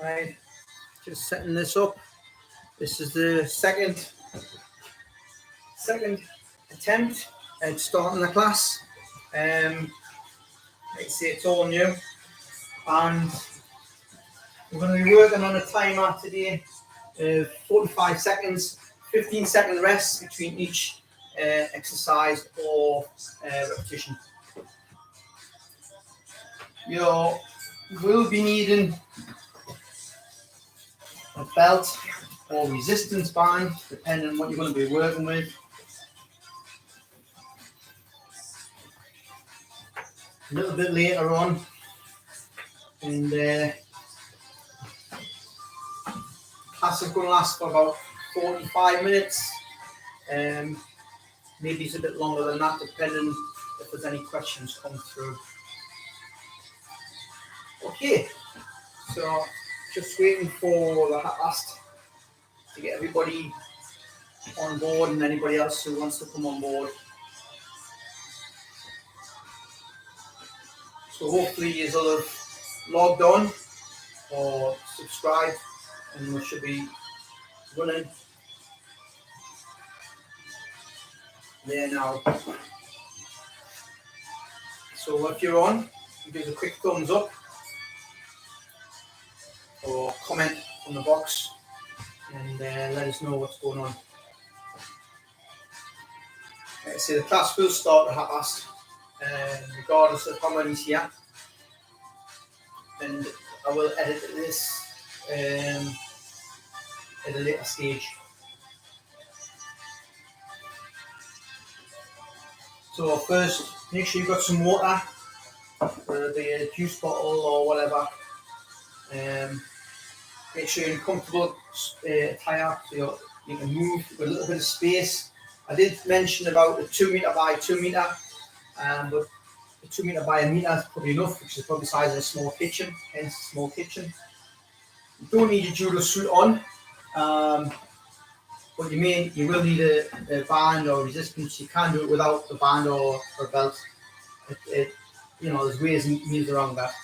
Right, just setting this up. This is the second attempt at starting the class. Like I say, it's all new, and we're going to be working on a timer today. 45 seconds, 15-second rest between each exercise or repetition. You will be needing a belt or resistance band, depending on what you're going to be working with. A little bit later on, and class is going to last for about 45 minutes. Maybe it's a bit longer than that, depending if there's any questions come through. Okay, so just waiting for the last to get everybody on board and anybody else who wants to come on board. So hopefully you'll have logged on or subscribed, and we should be running there now. So if you're on, give us a quick thumbs up or comment on the box and let us know what's going on. Like I say, the class will start at 8:30, regardless of how many's here. And I will edit this at a later stage. So first, make sure you've got some water, whether it be a juice bottle or whatever. Make sure you're in a comfortable attire so you can move with a little bit of space. I did mention about a 2 meter by 2 meter, but a 2 meter by a meter is probably enough, which is probably the size of a small kitchen, hence a small kitchen. You don't need a judo suit on, but you will need a band or resistance. You can do it without a band or a belt. There's ways and means around that.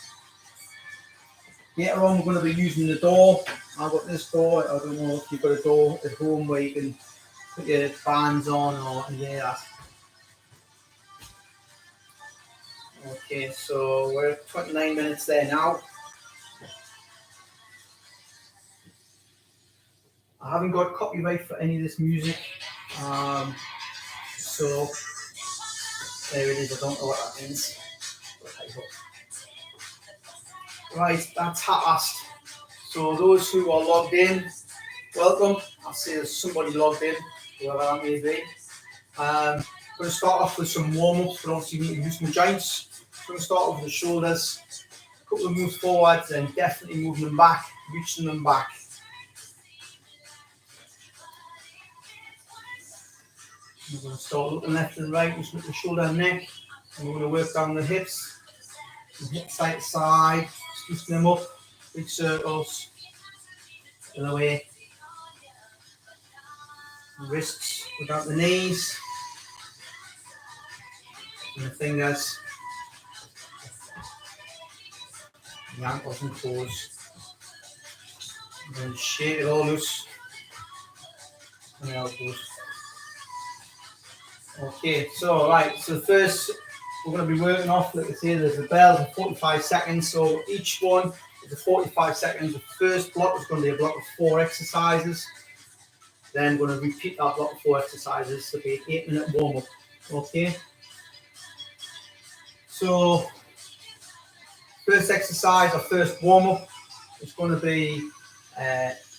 Later on, we're going to be using the door. I've got this door. I don't know if you've got a door at home where you can put your bands on or anything like that. Okay, so we're at 29 minutes there now. I haven't got copyright for any of this music, so there it is. I don't know what that means. Right, that's half-assed. So those who are logged in, welcome. I'll see there's somebody logged in, whoever that may be. I'm going to start off with some warm-ups, but obviously you need to use my joints. I'm going to start off with the shoulders, a couple of moves forwards, and definitely moving them back, reaching them back. I'm going to start looking left and right, just look at the shoulder and neck, and we're going to work down the hips, from hip side to side, twisting them up, big circles, the other way. Wrists without the knees, and the fingers, the ankles and toes. And then shake it all loose, and the elbows. Okay, so first we're going to be working off, like I say, there's a bell for 45 seconds, so each one is a 45 seconds. The first block is going to be a block of 4 exercises. Then we're going to repeat that block of 4 exercises, so it'll be an 8-minute warm-up. Okay, so first exercise or first warm-up is going to be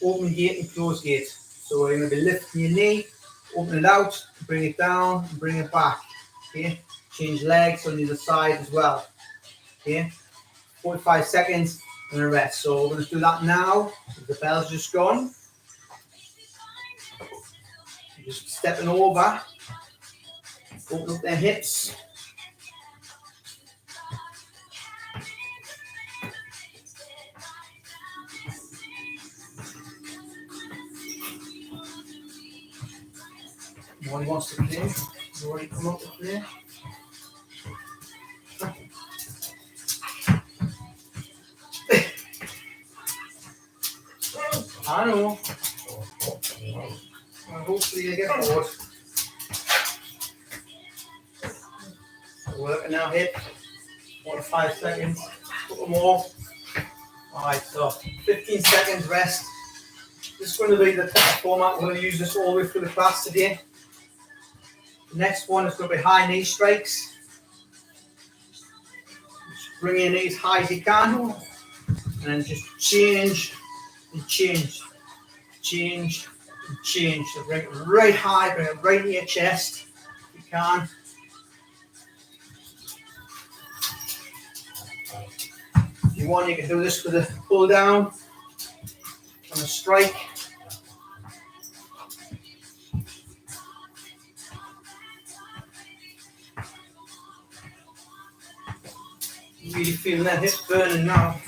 open gate and close gate. So we're going to be lifting your knee, open it out, bring it down, and bring it back. Okay, change legs on the other side as well. Okay, 45 seconds and a rest. So we're going to do that now. The bell's just gone. Just stepping over, open up their hips. Nobody wants to play. Nobody come up to play. I know. Well, hopefully you get bored. Working now, hip. 4 to 5 seconds. A couple more. Alright, so 15 seconds rest. This is going to be the format. We're going to use this all the way through the class today. The next one is going to be high knee strikes. Just bring your knees high as you can. And then just change and change. Change and change. So bring it right high, bring it right to your chest if you can. If you want, you can do this with a pull down and a strike. Really feeling that hips burning now.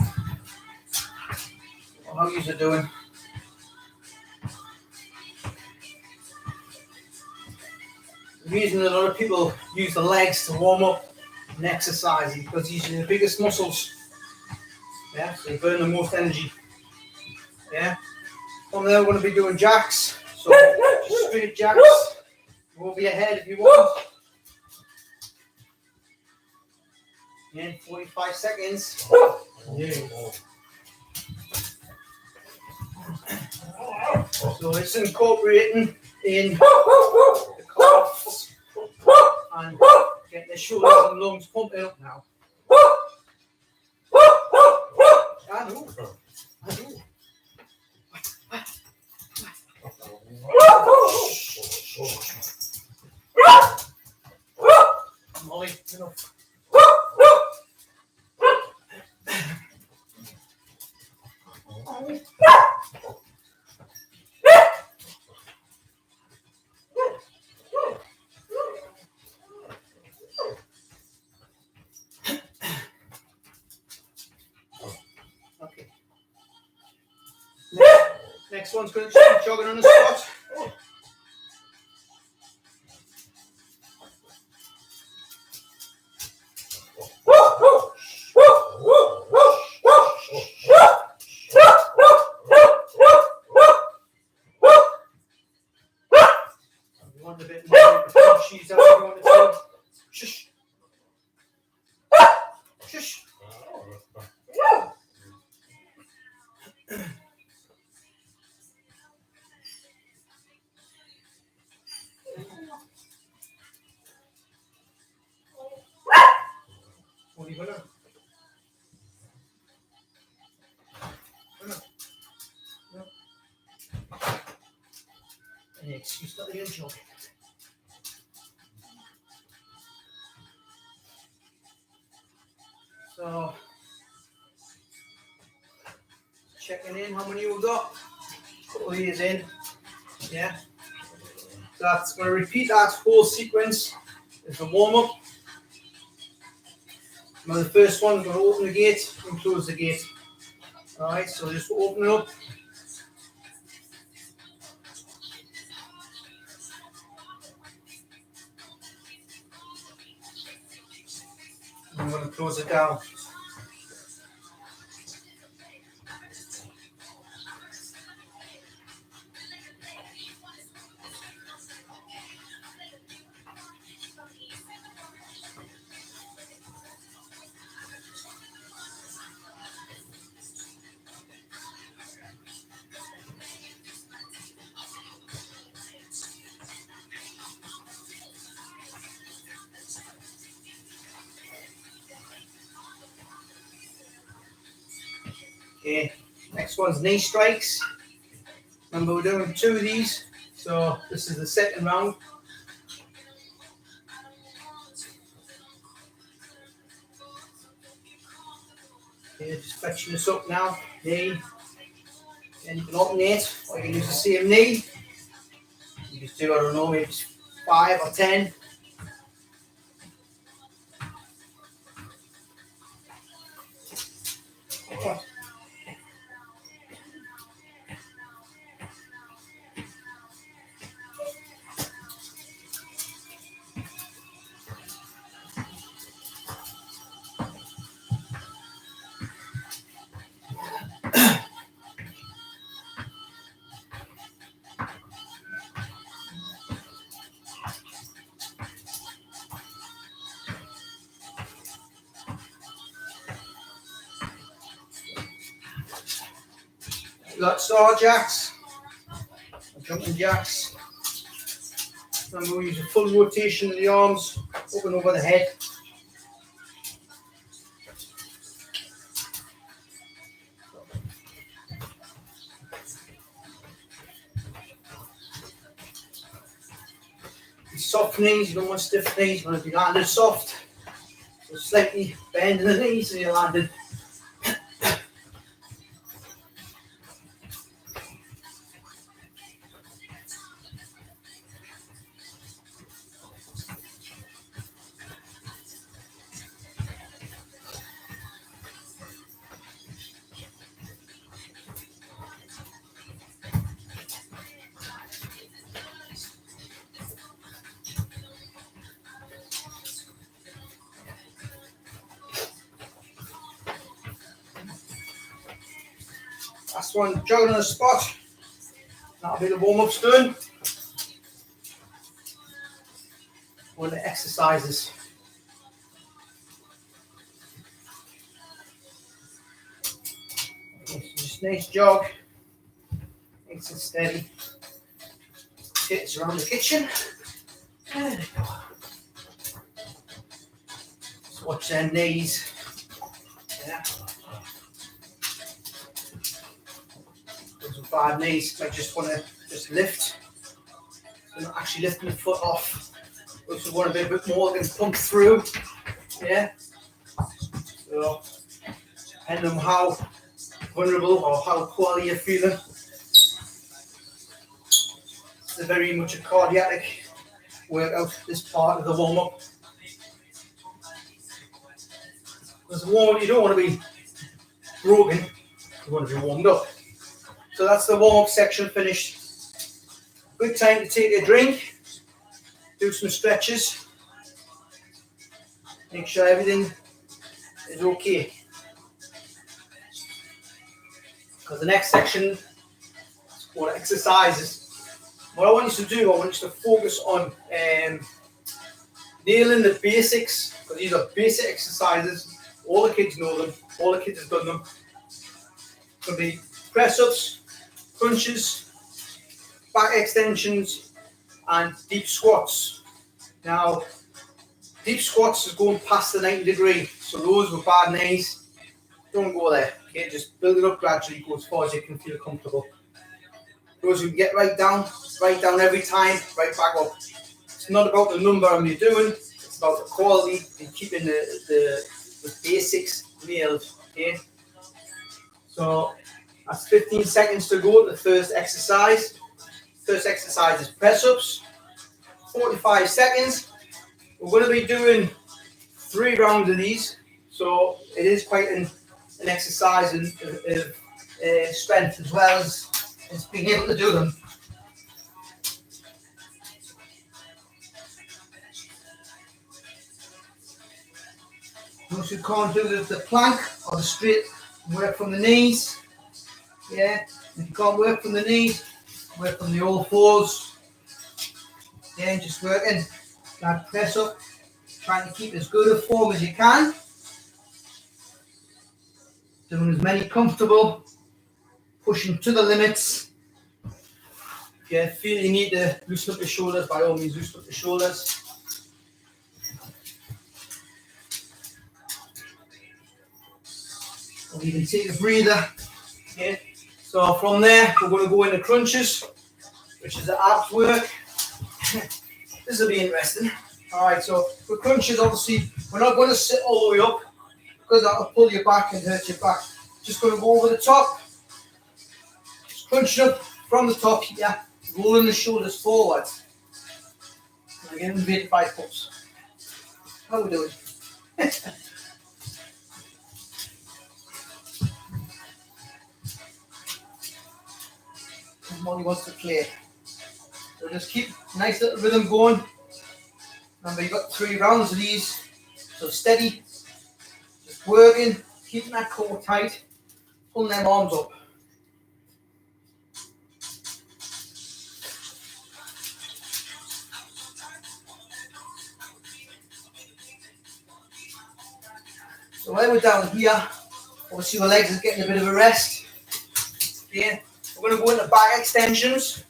How you are doing? The reason that a lot of people use the legs to warm up and exercise is because these are the biggest muscles. Yeah, so you burn the most energy. Yeah. From there, we're going to be doing jacks. So just straight jacks. Go over your head if you want. In 45 seconds. Yeah. So it's incorporating in the calves and getting the shoulders and lungs pumping up now. I know. Molly, enough. Okay. Next one's going to be jogging on the spot. A bit more she's out if you want to. Shush. Shush. What are you gonna? No. Any excuse not to get jogging. So, checking in how many we've got. A couple of these in. Yeah. So that's going to repeat that whole sequence as a warm up. Now the first one, we're going to open the gate and close the gate. Alright, so just open it up. I'm going to close it down. Okay, next one's knee strikes. Remember, we're doing 2 of these, so this is the second round. Okay, just fetching this up now. Knee, and you can alternate, or you can use the same knee. You just do, I don't know, maybe 5 or 10. Okay. We've got star jacks, jumping jacks. And we'll use a full rotation of the arms, up and over the head. Soft knees, you don't want stiff knees, you want to be landed soft. So slightly bending the knees so you're landed. Last one, jogging on the spot. That'll be the warm-ups done. One of the exercises. Okay, so just nice jog, nice and steady. Hits around the kitchen. There we go. Just watch their knees. Yeah. Those are bad knees. I just want to just lift. I'm not actually lifting the foot off. Also want to be a bit more than pump through. Yeah. So depending on how vulnerable or how poorly you're feeling. It's very much a cardiac workout, this part of the warm-up. Because the warm-up, you don't want to be broken, you want to be warmed up. So that's the warm-up section finished. Good time to take a drink, do some stretches, make sure everything is okay. Because the next section is called exercises. What I want you to do, I want you to focus on nailing the basics, because these are basic exercises. All the kids know them, all the kids have done them. It's going to be press-ups, crunches, back extensions, and deep squats. Now, deep squats is going past the 90 degree, so those with bad knees, don't go there. Okay, just build it up gradually, go as far as you can feel comfortable. Those who get right down every time, right back up. It's not about the number you're doing, it's about the quality and keeping the basics nailed. Okay, so that's 15 seconds to go to the first exercise. First exercise is press-ups, 45 seconds. We're going to be doing 3 rounds of these, so it is quite an exercise of strength as well as being able to do them. Those who can't do the plank or the straight, work from the knees. Yeah, if you can't work from the knees, work from the all fours. Yeah, just working that press up, trying to keep as good a form as you can. Doing as many comfortable, pushing to the limits. If you feel you need to loosen up your shoulders, by all means loosen up your shoulders. Or even take a breather. Okay. So from there, we're going to go into crunches, which is the abs work. This will be interesting. Alright, so for crunches, obviously, we're not going to sit all the way up because that'll pull your back and hurt your back. Just going to go over the top. Just crunching up from the top, yeah. Rolling the shoulders forward. And again, inverted biceps. How are we doing? Molly wants to play. So just keep nice little rhythm going. Remember, you've got 3 rounds of these. So steady. Just working, keeping that core tight, pulling them arms up. So when we're down here, obviously my legs are getting a bit of a rest. Yeah, We're going to go into back extensions.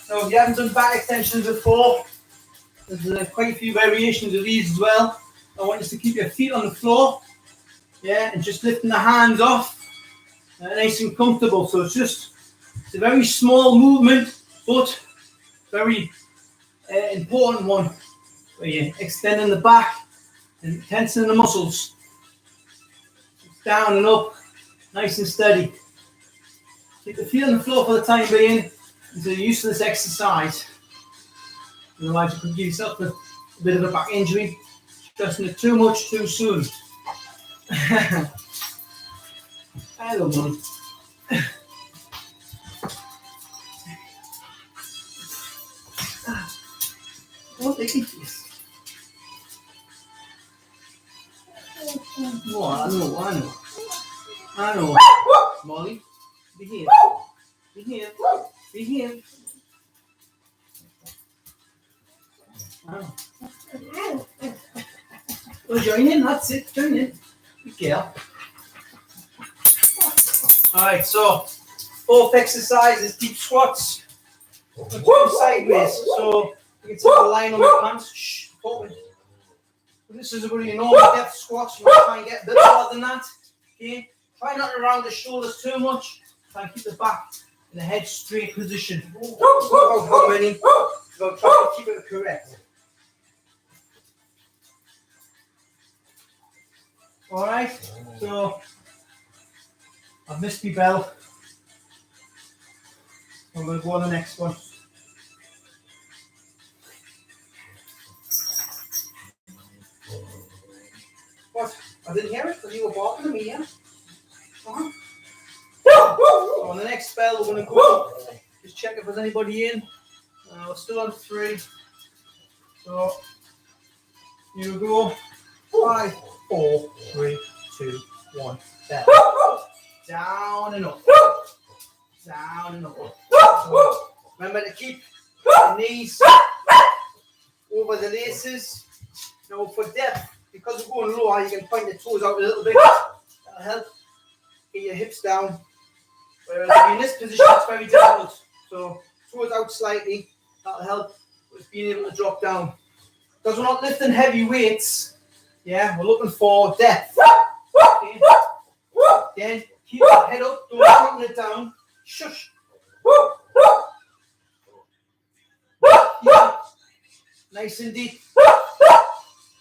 Now, if you haven't done back extensions before, there's quite a few variations of these as well. I want you to keep your feet on the floor, yeah, and just lifting the hands off, nice and comfortable. So it's a very small movement, but very important one, where you're extending the back and tensing the muscles. Down and up, nice and steady. Keep the feet on the floor for the time being until you're used to this exercise. Otherwise, you could give yourself a bit of a back injury, stressing it too much too soon. Hello, Mum. What they keep this? Oh, I know. Molly, behave. Well, join in, that's it, join in. Good girl. Alright, so, fourth exercise is deep squats. Sideways, so you can take a line on your pants. Shh, open. This is a really normal depth squat. You want to try and get a bit more than that. Okay, try not to round the shoulders too much. Try and keep the back in a head straight position. How many? So try to keep it correct. Alright, so I've missed my bell. I'm going to go on the next one. What? I didn't hear it because you were barking at me, yeah? So on the next spell, we're going to go, just check if there's anybody in. We're still on 3. So, here we go. 5, 4, 3, 2, 1. Down. Down and up. Down and up. So, remember to keep the knees over the laces. Now for depth, because we're going lower, you can point the toes out a little bit. That'll help get your hips down. Whereas if you're in this position, it's very difficult. So toes out slightly, that'll help with being able to drop down. Because we're not lifting heavy weights, yeah, we're looking for depth. Okay. Then keep your head up, don't dropping it down. Shush. Yeah. Nice and deep.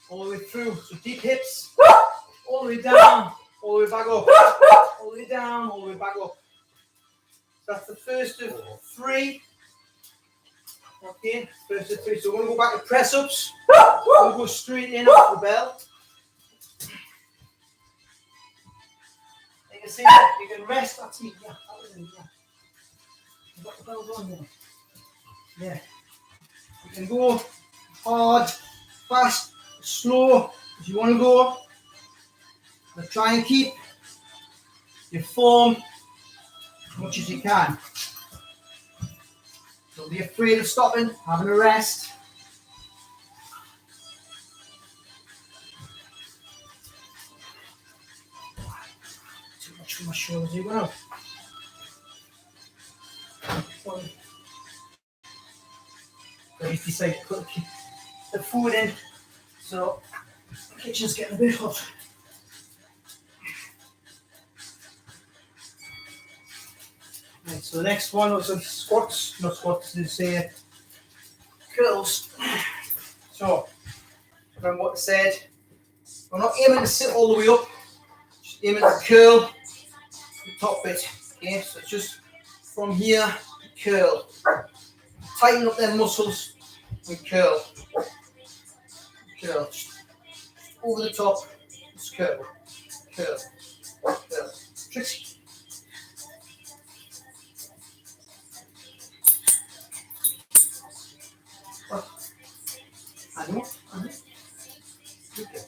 All the way through. So deep hips. All the way down. All the way back up. All the way down. All the way back up. That's the first of 3. Okay, first of 3. So we're going to go back to press ups. We'll go straight in off the bell. You can see that you can rest. That's me. Yeah, that was in. Yeah. You've got the bells on there. Yeah. You can go hard, fast, slow if you want to go. But try and keep your form as much as you can. Don't be afraid of stopping, having a rest. Too much for my shoulders, you go. I just decided to put the food in, so the kitchen's getting a bit hot. Right, so the next one was squats, not squats, is curls. So, remember what I said, we're not aiming to sit all the way up, just aiming to curl the top bit. Okay, so just from here, curl. Tighten up their muscles and curl. Curl. Over the top, just curl. Curl. Curl. Trixie. I know. Good girl.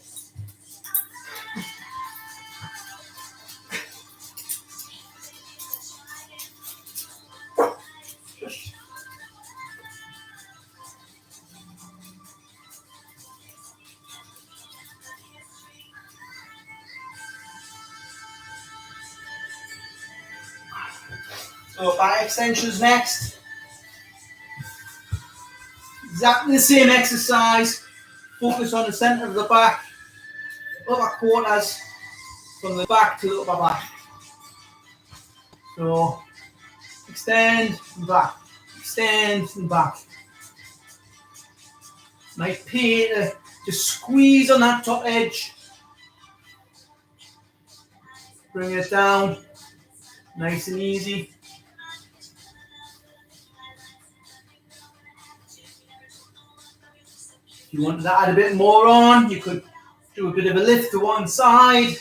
So back extensions next. Exactly the same exercise. Focus on the centre of the back. Upper quarters from the back to the upper back. So extend and back. Extend and back. Nice pay to just squeeze on that top edge. Bring it down. Nice and easy. If you wanted to add a bit more on, you could do a bit of a lift to one side.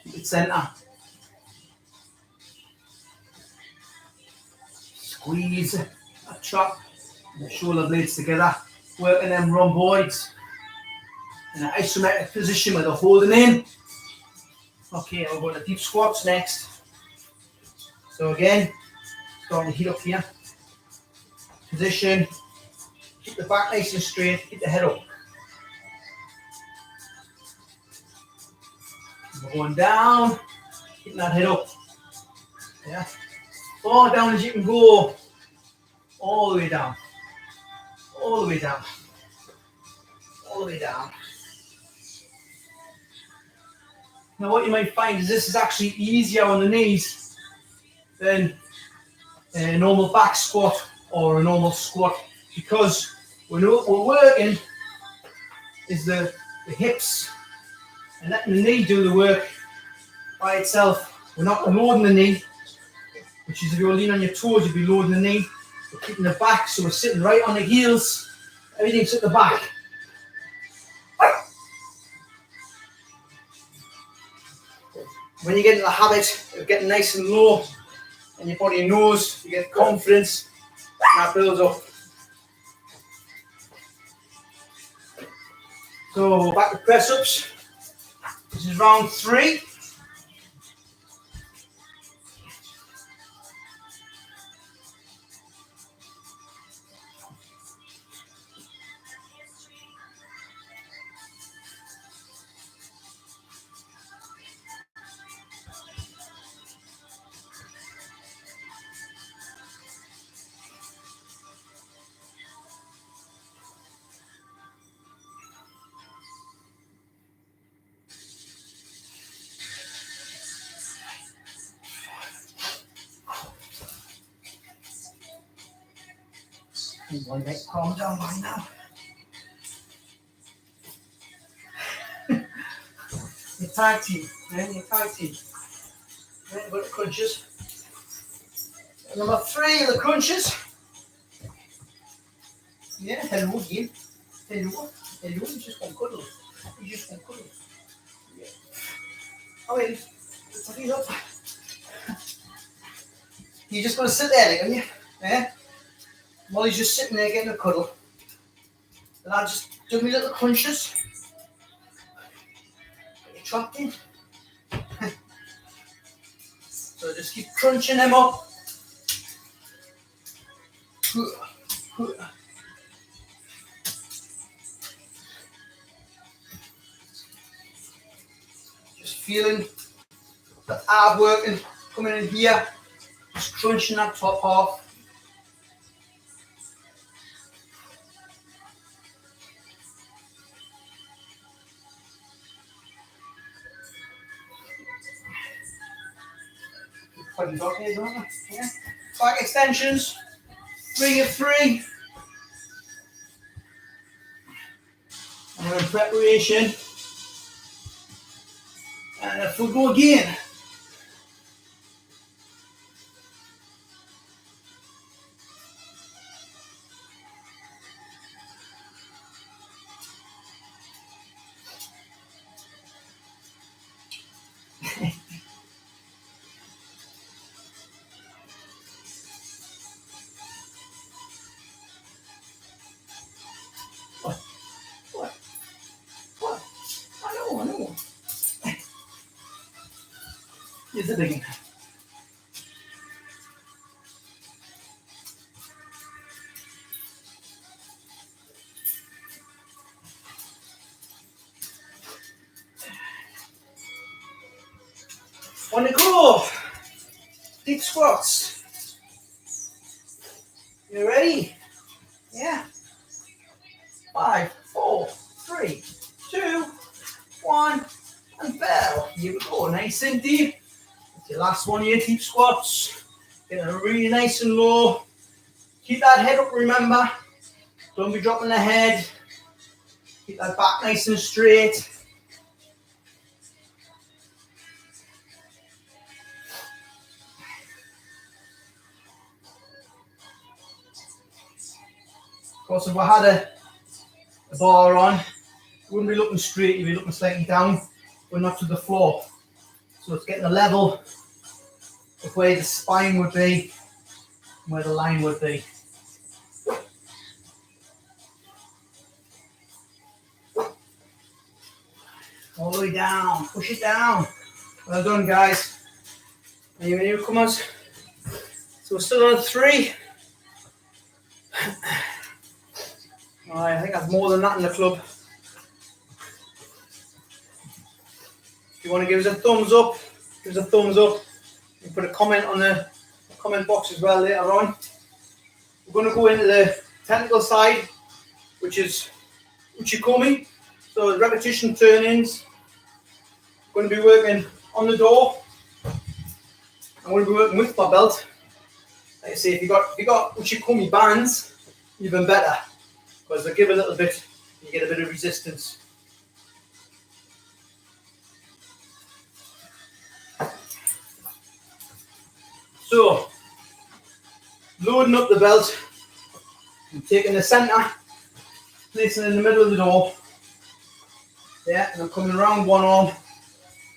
Keep it centre. Squeeze that chop and the shoulder blades together. Working them rhomboids in an isometric position where they're holding in. Okay, I'll go to deep squats next. So again, starting to heat up here. Position. Keep the back nice and straight. Keep the head up. We're going down. Keeping that head up. Yeah. Far down as you can go. All the way down. All the way down. All the way down. Now what you might find is this is actually easier on the knees than a normal back squat or a normal squat, because we're working is the hips and letting the knee do the work by itself. We're not loading the knee, which is if you're leaning on your toes, you'd be loading the knee. We're keeping the back, so we're sitting right on the heels. Everything's at the back. When you get into the habit of getting nice and low, and your body knows, you get confidence, and that builds up. So back to press ups. This is round 3. One might calm down by now. Your tag team, man, your tag team. Right, got the crunches. And number 3 are the crunches. Yeah, hello again. Hello. Hello, you just want cuddle. You just want cuddle. Yeah. Oh wait, put these up. You're just gonna sit there, like, aren't you? Yeah? While he's just sitting there getting a cuddle. And I'll just do my little crunches. Get you trapped in. So just keep crunching them up. Just feeling the ab working, coming in here. Just crunching that top half. Quite dog here, don't we? Yeah. Back extensions. Bring it 3. And we're in preparation. And if we go again. I know. Here's the big one. On the go. squats. You ready? Yeah. 5, 4, 3, 2, 1, and bell. Here we go, nice and deep. That's your last one here, deep squats. Getting really nice and low. Keep that head up, remember. Don't be dropping the head. Keep that back nice and straight. Of course, if I had a bar on, you wouldn't be looking straight, you'd be looking slightly down, but not to the floor. So it's getting a level of where the spine would be, and where the line would be. All the way down, push it down. Well done, guys. Are you newcomers? So we're still on 3. Alright, I think that's more than that in the club. If you want to give us a thumbs up, give us a thumbs up. You can put a comment on the comment box as well later on. We're going to go into the technical side, which is uchikomi. So repetition turn-ins. I'm going to be working on the door. I'm going to be working with my belt. Like I say, if you got uchikomi bands, even better, because they give a little bit, you get a bit of resistance. So, loading up the belt, and taking the centre, placing it in the middle of the door. Yeah, and I'm coming around one arm,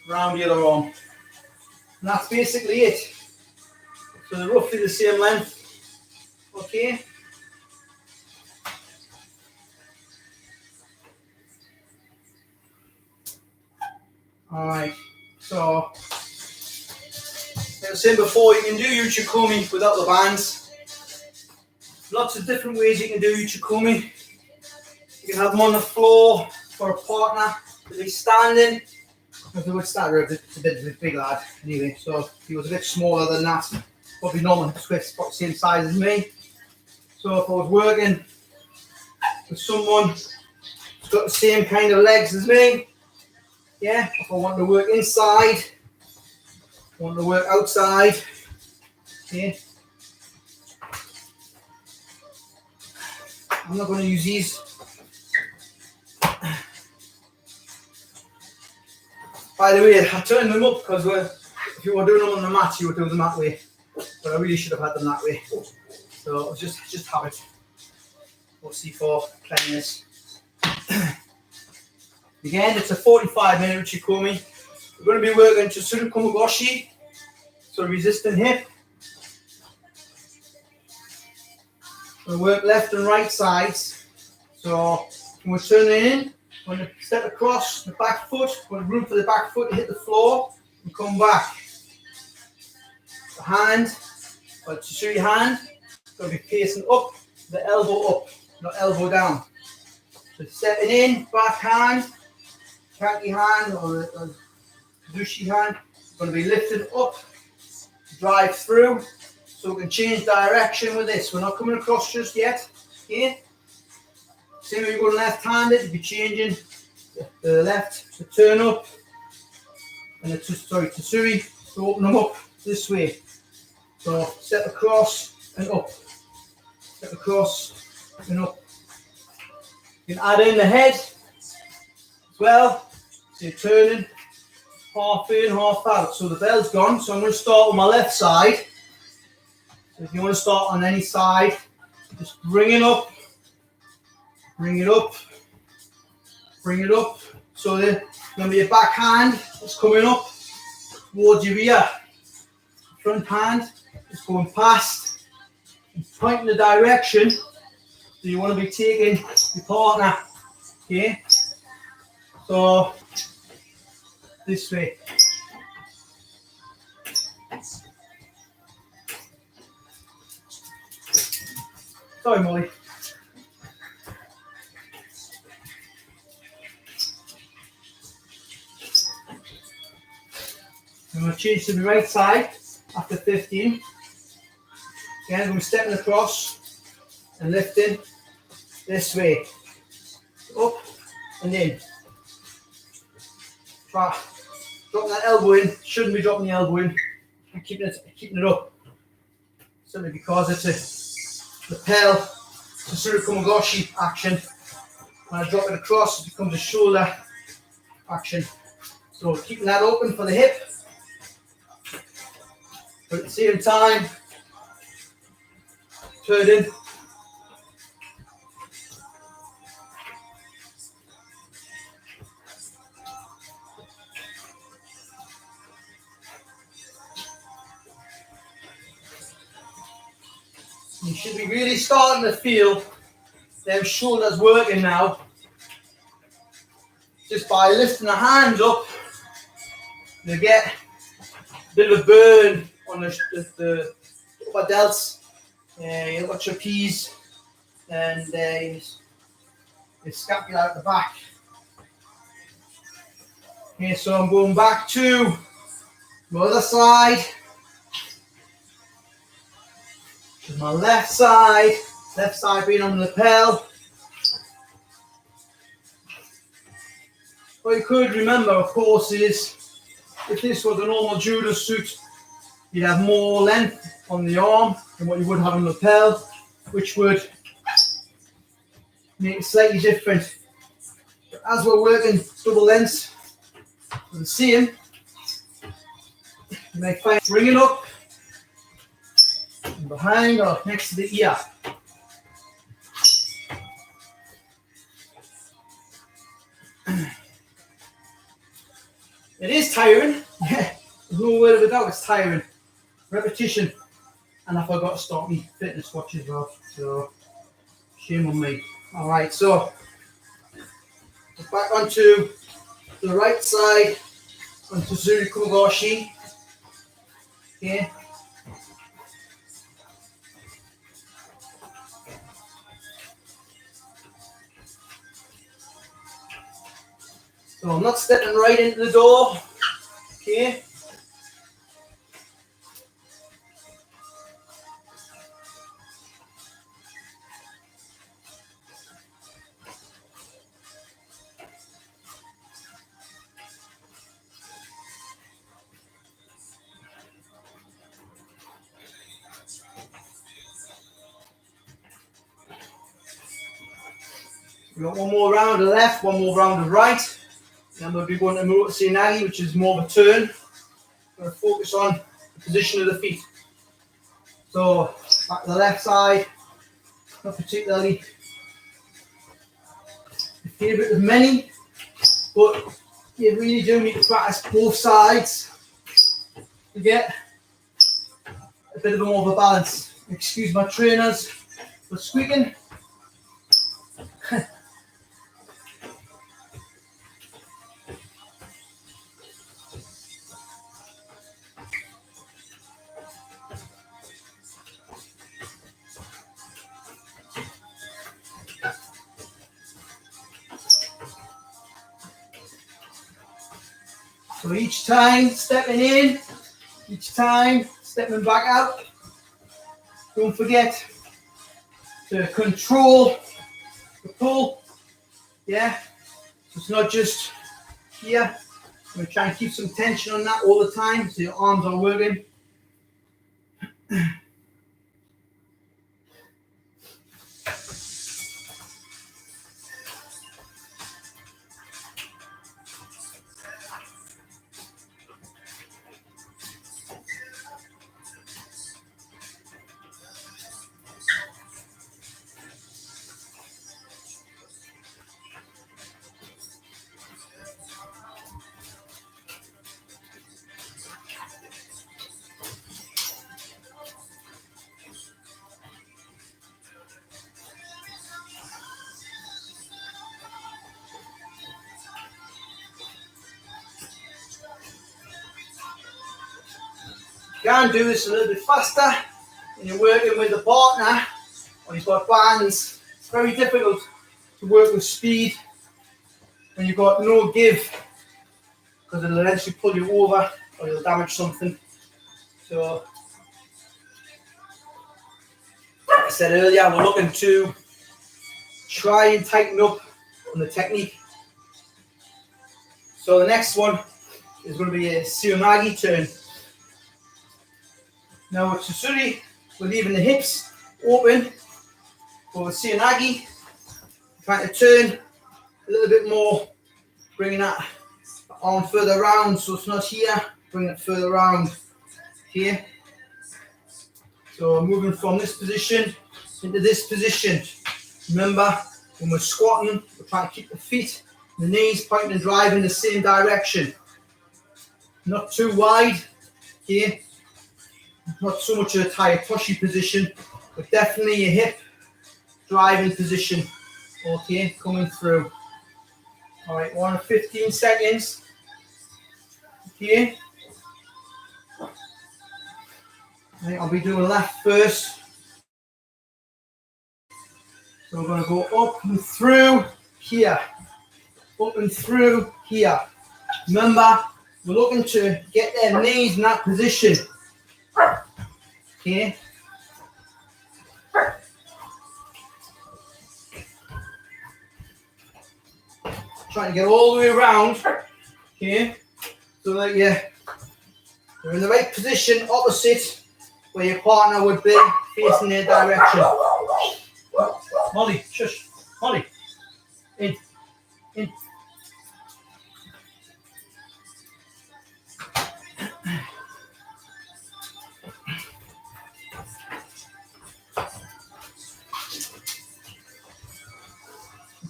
around the other arm. And that's basically it. So they're roughly the same length. Okay. Alright, so as I was saying before, you can do uchikomi without the bands. Lots of different ways you can do uchikomi. You can have them on the floor for a partner to be standing. If they would stand, it's a bit of a big lad anyway, so if he was a bit smaller than that, probably normal Swiss, about the same size as me. So if I was working with someone who's got the same kind of legs as me, yeah, if I want to work inside, want to work outside, yeah. I'm not going to use these. By the way, I turned them up because if you were doing them on the mat, you would do them that way. But I really should have had them that way. So it was just habit. Mostly for cleanliness. Again, it's a 45-minute uchikomi. We're going to be working Chizuru Komagoshi, so resisting hip. We'll work left and right sides. So when we're turning in, when we step across the back foot, we've got room for the back foot to hit the floor and come back. The hand, or Chizuru hand, is going to be facing up, the elbow up, not elbow down. So stepping in, back hand, Kanki hand or Dushi hand, going to be lifted up, drive through, so we can change direction with this. We're not coming across just yet. Okay. Same when you go left-handed, you'll be changing the left to turn up, and the Tsuri to open them up this way. So step across and up, step across and up. You can add in the head as well. So you're turning half in, half out. So the bell's gone. So I'm going to start on my left side. So if you want to start on any side, just bring it up, bring it up, bring it up. So there's going to be a back hand that's coming up towards your ear. Front hand is going past, pointing the direction. So you want to be taking your partner. Okay. So this way. Sorry, Molly. I'm going to change to the right side. after 15. Again, I'm going to stepping across and lifting this way. Up and in. Try dropping that elbow in. Shouldn't be dropping the elbow in. And keeping it up. Simply because it's a lapel, it's a Suri Kumagoshi action. When I drop it across, it becomes a shoulder action. So keeping that open for the hip. But at the same time, turn in. You should be really starting to feel them shoulders working now. Just by lifting the hands up, you get a bit of a burn on the upper delts, your upper trapeze, and your scapula at the back. Okay, so I'm going back to the other side. My left side being on the lapel. What you could remember, of course, is if this was a normal judo suit, you'd have more length on the arm than what you would have on the lapel, which would make it slightly different. But as we're working double lengths, the same, you may find bringing up and behind or next to the ear. It is tiring, yeah, there's no word of a doubt, it's tiring. Repetition, and I forgot to start my fitness watch as well, so shame on me. Alright, so back onto the right side, onto Suri Kumagoshi. Okay. So I'm not stepping right into the door, okay? We've got one more round to the left, one more round to the right. Then we'll be going to Murata Seoi-nage, which is more of a turn. I'm going to focus on the position of the feet. So, back to the left side, not particularly a favourite of many, but you really do need to practice both sides to get a bit of more of a balance. Excuse my trainers for squeaking. So each time stepping in, each time stepping back out. Don't forget to control the pull. Yeah, so it's not just here. I'm going to try and keep some tension on that all the time so your arms are working. You can do this a little bit faster when you're working with a partner or you've got bands. It's very difficult to work with speed when you've got no give because it'll eventually pull you over or you'll damage something. So, like I said earlier, we're looking to try and tighten up on the technique. So the next one is going to be a Seoinage turn. Now with Susuri, we're leaving the hips open. For the Seoinage, trying to turn a little bit more, bringing that arm further around, so it's not here, bring it further around here. So moving from this position into this position. Remember, when we're squatting, we're trying to keep the feet, the knees pointing and driving in the same direction. Not too wide here, not so much a Taiyatoshi position, but definitely a hip driving position. Okay, coming through. All right, 15 seconds. Okay. I think I'll be doing left first. So we're going to go up and through here. Up and through here. Remember, we're looking to get their knees in that position. Okay. Trying to get all the way around. Okay. So that you're in the right position opposite where your partner would be, facing their direction. Molly, shush. Molly. In.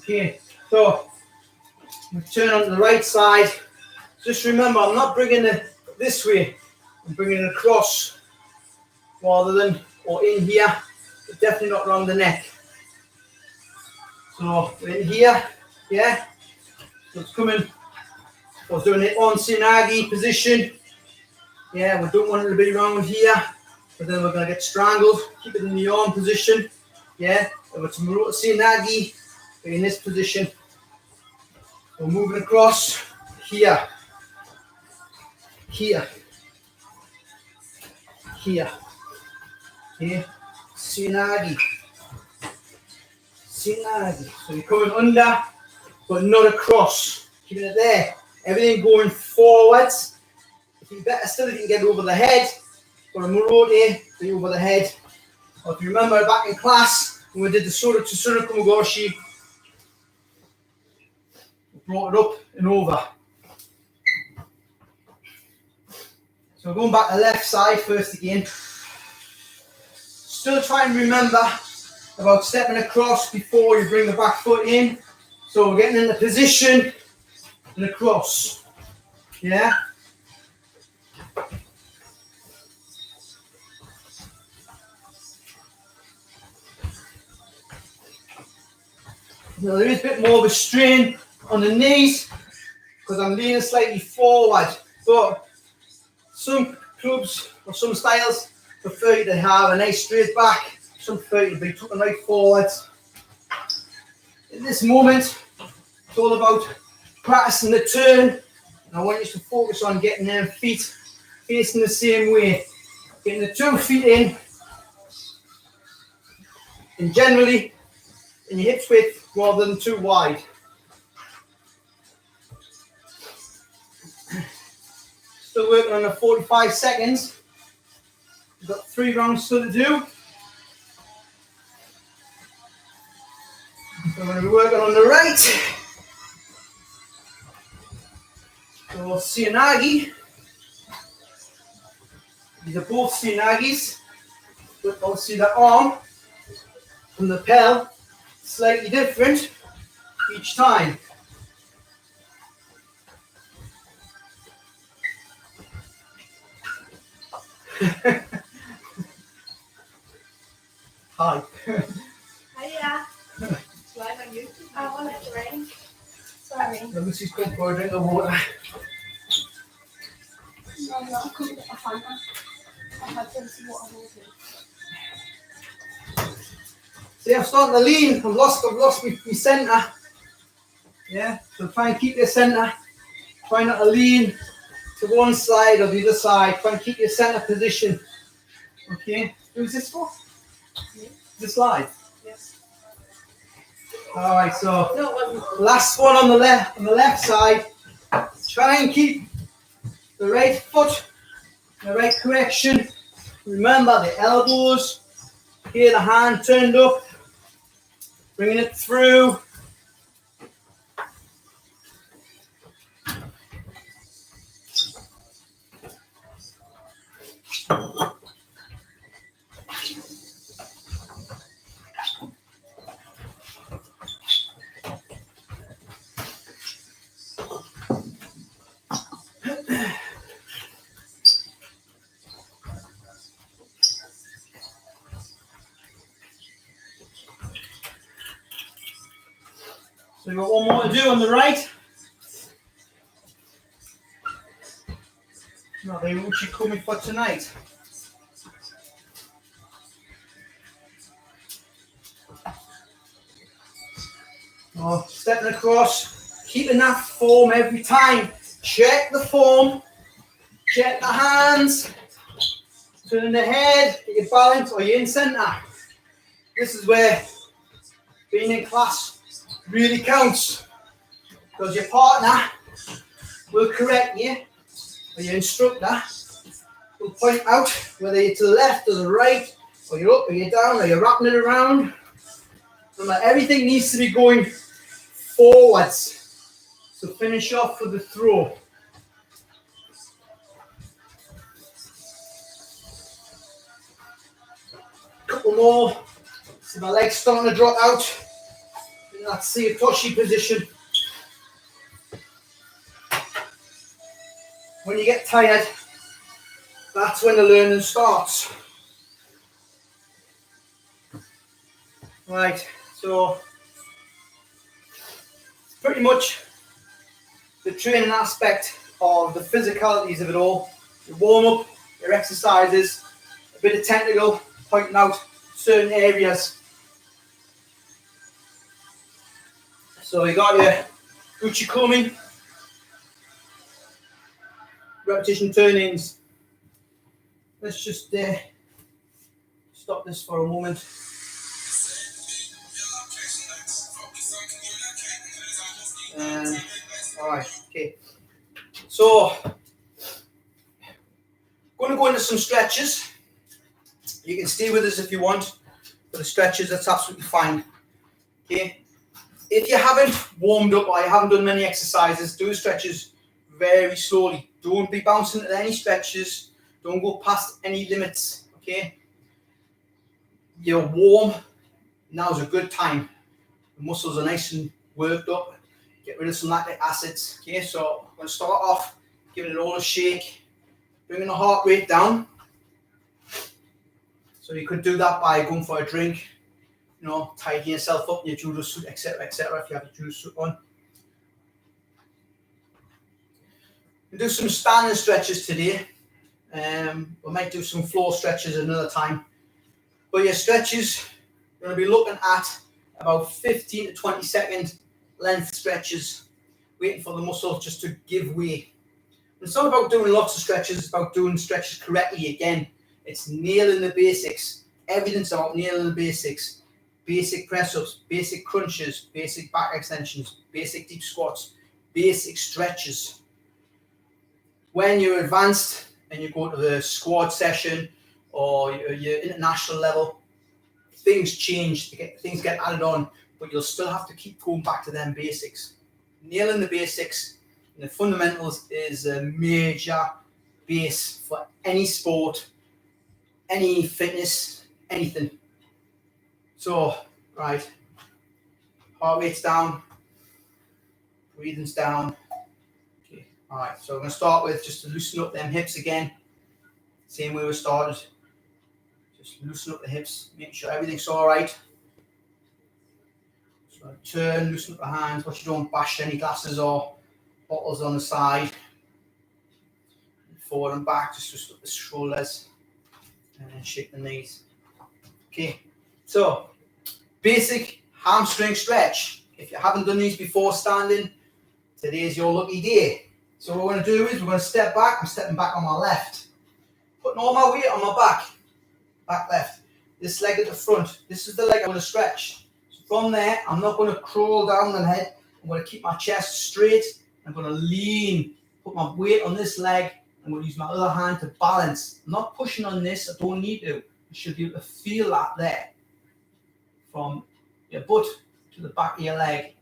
Okay, so we turn on the right side. Just remember, I'm not bringing it this way. I'm bringing it across rather than, or in here, but definitely not around the neck. So we're in here, yeah. So it's coming. I was doing it on Seoinage position. Yeah, we don't want it to be around here, but then we're going to get strangled. Keep it in the arm position. Yeah, if it's Seoinage, we're in this position. We're moving across here, here, here, here, Seoinage, Seoinage. So you're coming under, but not across. Keeping it there. Everything going forwards. If you better still, if you can get over the head, or a Morote, be over the head. Or if you remember back in class, when we did the Sora Tsusura Kumagoshi, we brought it up and over. So going back to the left side first again. Still try and remember about stepping across before you bring the back foot in. So we're getting in the position and across. Yeah? Now there is a bit more of a strain on the knees because I'm leaning slightly forward. But some clubs or some styles prefer you to have a nice straight back. Some prefer you to be tucking right forward. In this moment, it's all about practicing the turn. And I want you to focus on getting them feet facing the same way. Getting the 2 feet in. And generally, in your hips width rather than too wide. Still working on the 45 seconds. We've got 3 rounds still to do. So I'm going to be working on the right. So Seoinage. These are both Seoinages. But obviously the arm and the lapel slightly different each time. Hi. Hiya. Live on YouTube. I want it to rain. Sorry. Lucy's got for a drink of water. No, I'm not coming to a Fanta. I had to see what I wanted. See, I'm starting to lean. I've lost my centre. Yeah, so try and keep your centre. Try not to lean to one side or the other side. Try and keep your center position. Okay. Who's this for? Me. The slide. Yes. All right. So No, it wasn't. last one on the left. On the left side. Try and keep the right foot in the right correction. Remember the elbows. Here, the hand turned up. Bringing it through. So we've got one more to do on the right. Not the Uchi coming for tonight. Oh, stepping across, keeping that form every time. Check the form, check the hands, turn the head, get your balance, or you're in centre. This is where being in class really counts, because your partner will correct you, or your instructor will point out whether you're to the left or the right, or you're up or you're down, or you're wrapping it around. Remember, everything needs to be going forwards. So finish off with the throw. Couple more. See my legs starting to drop out in that Satoshi position. When you get tired, that's when the learning starts. Right, so pretty much the training aspect of the physicalities of it all. Your warm up, your exercises, a bit of technical, pointing out certain areas. So you got your Uchikomi, repetition turn-ins. Let's just stop this for a moment. Alright, okay. So, going to go into some stretches. You can stay with us if you want. For the stretches, that's absolutely fine. Okay. If you haven't warmed up or you haven't done many exercises, do the stretches very slowly. Don't be bouncing at any stretches. Don't go past any limits. Okay. You're warm. Now's a good time. The muscles are nice and worked up. Get rid of some lactic acids. Okay, so I'm going to start off giving it all a shake, bringing the heart rate down. So you could do that by going for a drink, you know, tidying yourself up in your judo suit, etc., etc. If you have a judo suit on. We'll do some standing stretches today. We might do some floor stretches another time. But your stretches, we're going to be looking at about 15 to 20 second length stretches, waiting for the muscle just to give way. It's not about doing lots of stretches, it's about doing stretches correctly again. It's nailing the basics. Everything's about nailing the basics. Basic press-ups, basic crunches, basic back extensions, basic deep squats, basic stretches. When you're advanced and you go to the squad session or your international level, things change, things get added on, but you'll still have to keep going back to them basics. Nailing the basics and the fundamentals is a major base for any sport, any fitness, anything. So, right, heart rate's down, breathing's down. Okay, all right, so we're going to start with just to loosen up them hips again. Same way we started. Just loosen up the hips, make sure everything's all right. So turn, loosen up the hands, but you don't bash any glasses or bottles on the side. Forward and back, just loosen up the shoulders and then shake the knees. Okay, so basic hamstring stretch. If you haven't done these before standing, today's your lucky day. So what we're going to do is we're going to step back. I'm stepping back on my left. Putting all my weight on my back left. This leg at the front. This is the leg I'm going to stretch. So from there, I'm not going to crawl down the head. I'm going to keep my chest straight. I'm going to lean, put my weight on this leg. I'm going to use my other hand to balance. I'm not pushing on this. I don't need to. You should be able to feel that there. From your butt to the back of your leg.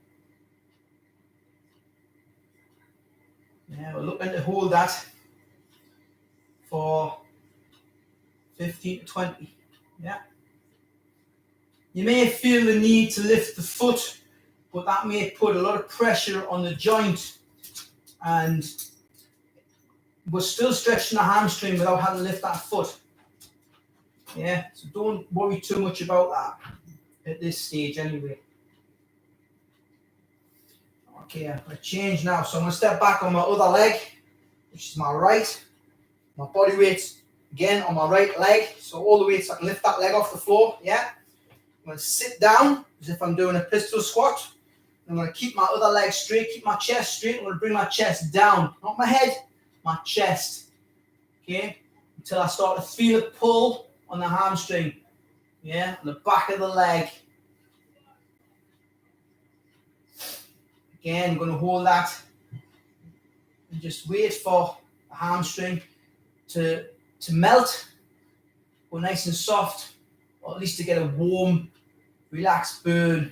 Yeah, we're looking to hold that for 15 to 20. Yeah. You may feel the need to lift the foot, but that may put a lot of pressure on the joint, and we're still stretching the hamstring without having to lift that foot. Yeah, so don't worry too much about that at this stage anyway. Okay, I'm going to change now. So I'm going to step back on my other leg, which is my right. My body weight's again on my right leg. So all the way so I can lift that leg off the floor. Yeah. I'm going to sit down as if I'm doing a pistol squat. I'm going to keep my other leg straight, keep my chest straight. I'm going to bring my chest down, not my head, my chest. Okay, until I start to feel a pull on the hamstring. Yeah, on the back of the leg. Again, I'm going to hold that and just wait for the hamstring to melt, go nice and soft, or at least to get a warm, relaxed burn.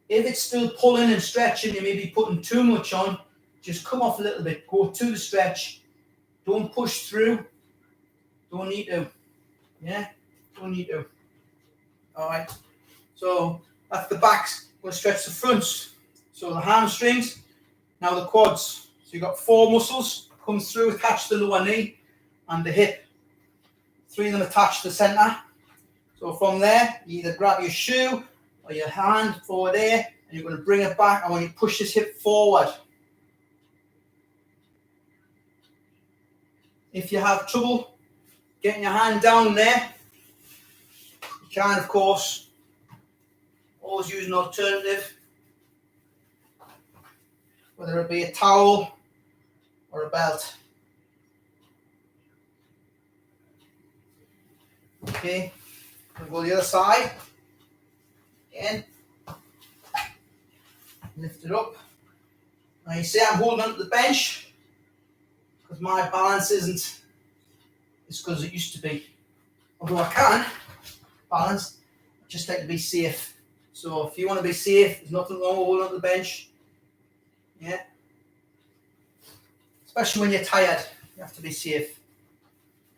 If it's still pulling and stretching, you may be putting too much on. Just come off a little bit, go to the stretch. Don't push through. Don't need to. Yeah, don't need to. All right. So that's the backs. We're going to stretch the fronts. So the hamstrings, now the quads. So you've got 4 muscles come through, attach the lower knee and the hip. 3 of them attach the centre. So from there, you either grab your shoe or your hand forward there, and you're going to bring it back. I want you to push this hip forward. If you have trouble getting your hand down there, you can, of course, always use an alternative. Whether it be a towel or a belt. Okay, we'll go the other side. Again, lift it up. Now you see I'm holding onto the bench because my balance isn't as good as it used to be. Although I can balance, I just like to be safe. So if you want to be safe, there's nothing wrong with holding onto the bench. Yeah, especially when you're tired, you have to be safe.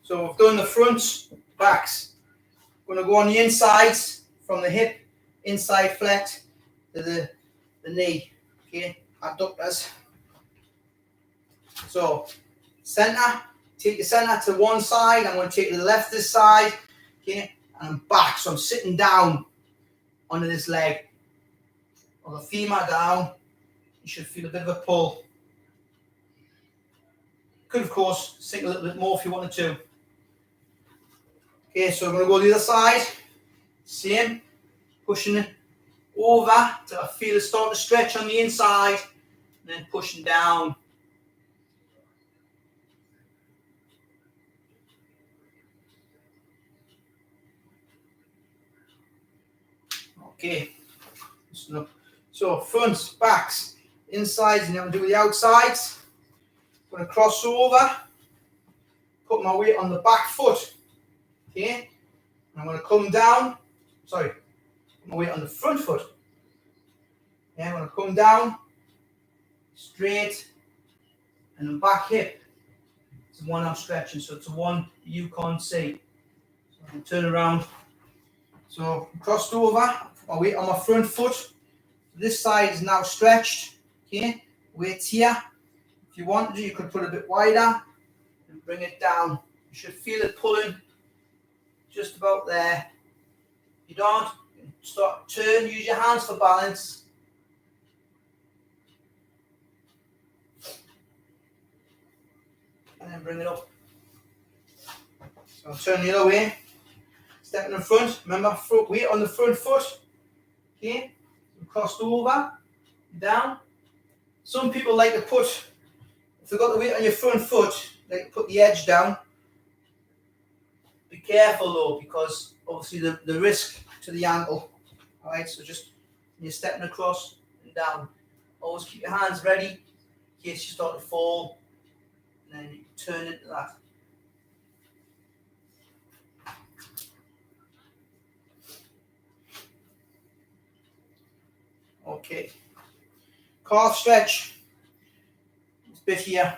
So we've done the fronts, backs. We're going to go on the insides from the hip, inside flex to the knee. Okay, abductors. So center, take the center to one side. I'm going to take the left this side. Okay, and I'm back. So I'm sitting down under this leg, or the femur down. You should feel a bit of a pull. Could, of course, sink a little bit more if you wanted to. Okay, so I'm going to go the other side. Same. Pushing it over till I feel it start to stretch on the inside. And then pushing down. Okay. So fronts, backs, insides, and then I'm going to do the outsides. I'm going to cross over, put my weight on the back foot. Okay, and I'm going to come down. Sorry, put my weight on the front foot. Yeah, I'm going to come down, straight, and the back hip. It's the one I'm stretching, so it's the one you can't see. So I can turn around. So crossed over, put my weight on my front foot. This side is now stretched. Okay, weight's here. If you want to, you could put it a bit wider and bring it down. You should feel it pulling just about there. If you don't, start turn, use your hands for balance. And then bring it up. So turn the other way. Step in the front. Remember, weight on the front foot. Okay, crossed over, down. Some people like to put if you've got the weight on your front foot, like put the edge down. Be careful though, because obviously the risk to the ankle. Alright, so just when you're stepping across and down, always keep your hands ready in case you start to fall, and then you can turn into that. Okay, calf stretch, this bit here.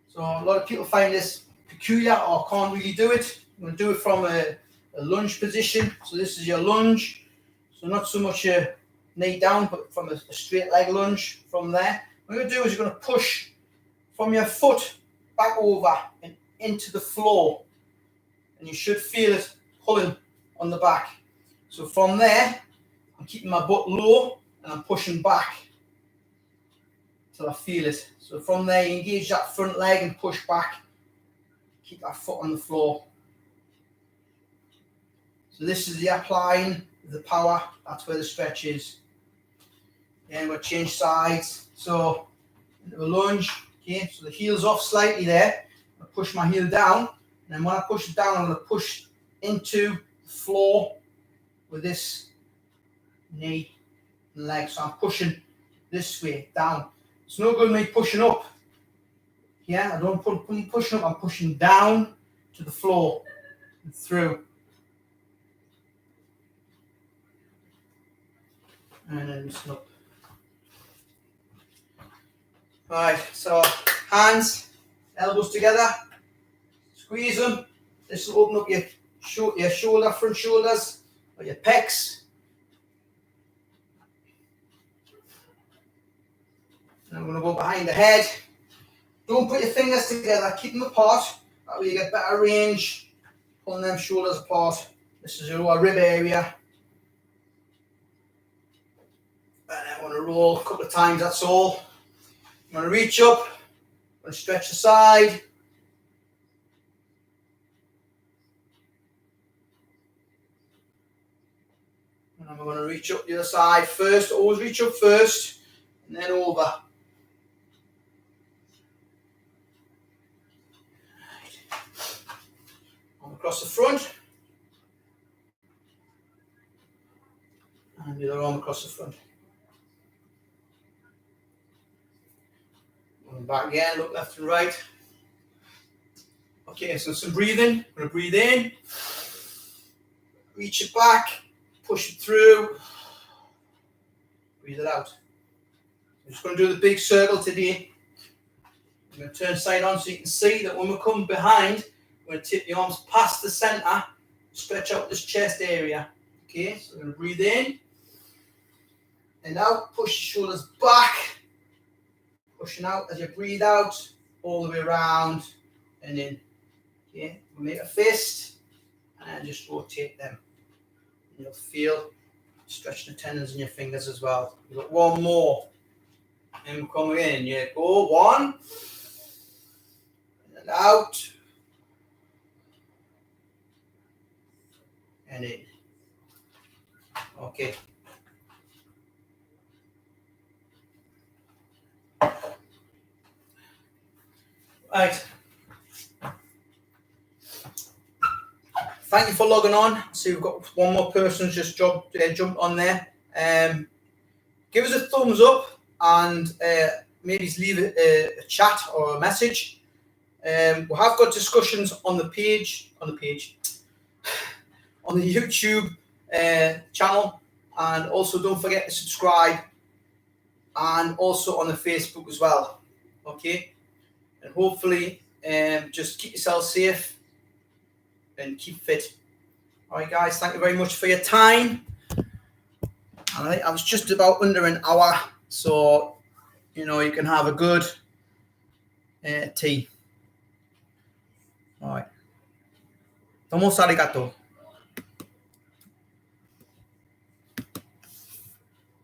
So a lot of people find this peculiar or can't really do it. I'm going to do it from a lunge position. So this is your lunge. So not so much a knee down, but from a straight leg lunge from there. What you're going to do is you're going to push from your foot back over and into the floor. And you should feel it pulling on the back. So from there, I'm keeping my butt low and I'm pushing back till I feel it. So from there, you engage that front leg and push back. Keep that foot on the floor. So this is the applying the power. That's where the stretch is. Then we'll change sides. So into a lunge. Okay, so the heel's off slightly there. I push my heel down. And then when I push it down, I'm going to push into the floor with this knee and leg. So I'm pushing this way down. It's no good me pushing up. Yeah, I don't put pushing up, I'm pushing down to the floor and through. And then loosen up. Right, so hands, elbows together, squeeze them. This will open up your shoulder, front shoulders, or your pecs. And I'm going to go behind the head. Don't put your fingers together, keep them apart. That way you get better range, pulling them shoulders apart. This is your lower rib area. And I want to roll a couple of times, that's all. I'm going to reach up, I'm going to stretch the side. And I'm going to reach up the other side first, always reach up first, and then over. Across the front, and the other arm across the front. Going back again, look left and right. Okay, so some breathing. I'm going to breathe in, reach it back, push it through, breathe it out. I'm just going to do the big circle today. I'm going to turn side on so you can see that when we come behind, we're going to tip the arms past the center, stretch out this chest area. Okay, so we're going to breathe in and out, push the shoulders back, pushing out as you breathe out, all the way around and in. Okay, we'll make a fist and just rotate them. And you'll feel stretching the tendons in your fingers as well. We've got one more. And we're coming in. Yeah, go one and out. And in. Okay. Right. Thank you for logging on. See, we've got one more person who's just jumped on there. Give us a thumbs up and maybe leave a chat or a message. We have got discussions on the page, on the YouTube channel, and also don't forget to subscribe, and also on the Facebook as well. Okay, and hopefully just keep yourself safe and keep fit. All right, guys, thank you very much for your time. All right, I was just about under an hour, so you know you can have a good tea. All right. Tomo arigato.